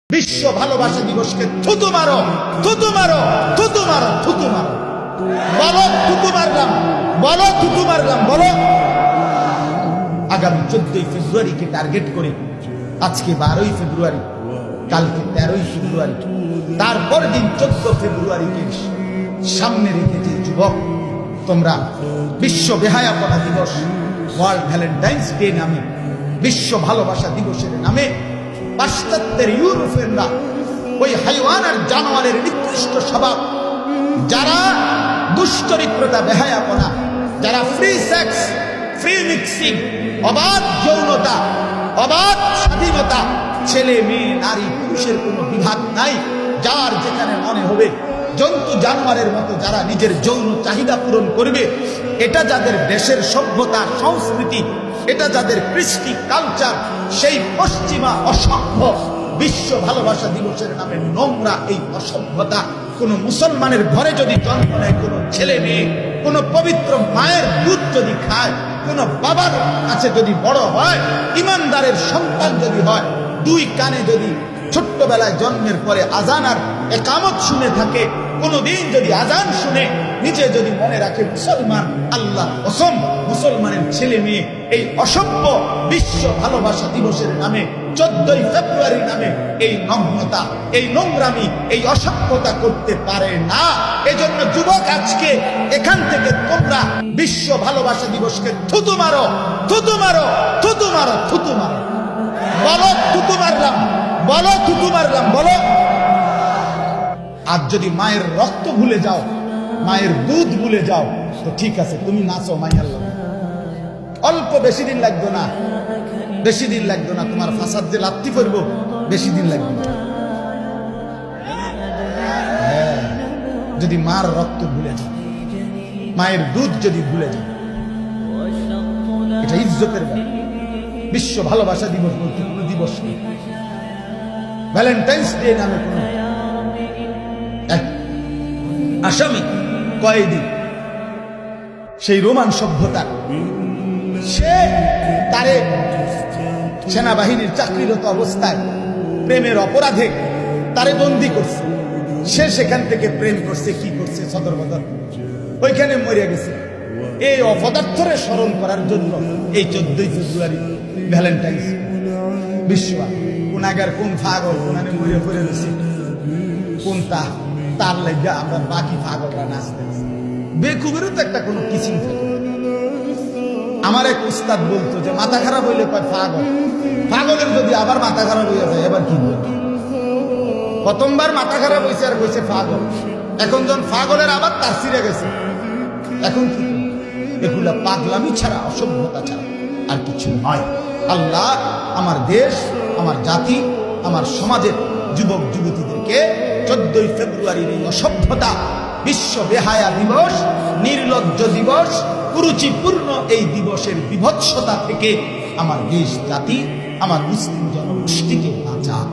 বিশ্ব ভালোবাসা দিবসকে থুতু মারো, থুতু মারো, থুতু মারো, থুতু মারো। বলো থুতু মারলাম, বলো থুতু মারলাম, বলো। আগামী 14ই ফেব্রুয়ারিকে টার্গেট করে আজকে 12ই ফেব্রুয়ারি, কালকে 13ই ফেব্রুয়ারি, তারপর দিন 14 ফেব্রুয়ারিকে সামনে রেখে যে যুবক তোমরা বিশ্ব বেহায়াপনা দিবস, ওয়ার্ল্ড ভ্যালেন্টাইন্স ডে নামে, বিশ্ব ভালোবাসা দিবসের নামে পাশ্চাত্যের ইউরোপিয়ানরা ওই হাইওয়ান আর জানোয়ারের নিকৃষ্ট স্বভাব, যারা দুশ্চরিত্রতা, বেহায়াপনা, যারা ফ্রি সেক্স, ফ্রি মিক্সিং, অবাধ যৌনতা, অবাধ স্বাধীনতা, ছেলে মেয়ে নারী পুরুষের কোনো বিভাগ নাই, যার যেখানে মনে হবে জন্তু জানোয়ারের মতো যারা নিজের যৌন চাহিদা পূরণ করবে, এটা যাদের দেশের সভ্যতা সংস্কৃতি, এটা যাদের কৃষ্টি কালচার, সেই পশ্চিমা অসভ্য বিশ্ব ভালোবাসা দিবসের নামে নোংরা এই অসভ্যতা কোন মুসলমানের ঘরে যদি জন্ম নেয়, কোন ছেলে মেয়ে কোন পবিত্র মায়ের দুধ যদি খায়, কোন বাবার কাছে যদি বড় হয়, ইমানদারের সন্তান যদি হয়, দুই কানে যদি ছোট্টবেলায় জন্মের পরে আজান আর একামত শুনে থাকে, কোনদিন যদি আজান শুনে নিজে যদি মনে রাখে মুসলমান, আল্লাহ কসম মুসলমানের ছেলে মেয়ে এই অসভ্য বিশ্ব ভালোবাসা দিবসের নামে 14ই ফেব্রুয়ারির নামে এই নগ্নতা, এই নোংরামি, এই অসভ্যতা করতে পারে না। এজন্য যুবক, আজকে এখান থেকে তোমরা বিশ্ব ভালোবাসা দিবসকে থুতু মারো, থুতু মারো, থুতু মারো, থুতু মারো। বলো থুতু মারলাম, বলো থুতু মারলাম, বলো। আর যদি মায়ের রক্ত ভুলে যাও, মায়ের দুধ ভুলে যাও, তো ঠিক আছে, তুমি নাচো মাইয়ার লোক। অল্প বেশি দিন লাগবে না, বেশি দিন লাগবে না, তোমার ফাসাদ যে লাত্তি করবো বেশি দিন লাগবে না। যদি মার রক্ত ভুলে যাও, মায়ের দুধ যদি ভুলে যাও, এটা ইজ্জতের ব্যাপার। বিশ্ব ভালোবাসা দিবস বলতে কোনো দিবস নেই, ভ্যালেন্টাইন্স ডে নামে কোনো আসামি কয়েদি, সেই রোমান সভ্যতা, সে তারে সেনাবাহিনীর চাকরিরত অবস্থায় প্রেমের অপরাধে তারে বন্দী করছে। সে সেখান থেকে প্রেম করছে, কি করছে, সদর বদর ওইখানে মরে গেছে। এই অপদার্থরে স্মরণ করার জন্য এই 14ই ফেব্রুয়ারি ভ্যালেন্টাইন্স বিশ্ব। কোনাগার কোন পাগল কোনানে মরে পড়ে গেছে, কোনটা তার লাগা আমরা বাকি পাগলরা নাচতেছি। বেকুবেরও তো একটা কোনো কিছু থাকে। আমার এক উস্তাদ বলতো যে মাথা খারাপ হইলে কয় পাগল, পাগলের যদি আবার মাথা খারাপ হয়ে যায় এবার কি বলবো। প্রথমবার মাথা খারাপ হয়েছে আর কইছে পাগল, এখন যখন পাগলের আবার তার ছিঁড়ে গেছে, এখন কি? এগুলা পাগলামি ছাড়া, অসভ্যতা ছাড়া আর কিছু নয়। আল্লাহ আমার দেশ, আমার জাতি, আমার সমাজের যুবক যুবতীদেরকে 14ই ফেব্রুয়ারির এই অসভ্যতা, বিশ্ব বেহায়া দিবস, নির্লজ্জ দিবস, কুরুচিপূর্ণ এই দিবসের বিভৎসতা থেকে আমার দেশ জাতি, আমার মুসলিম জনগোষ্ঠীকে বাঁচাক।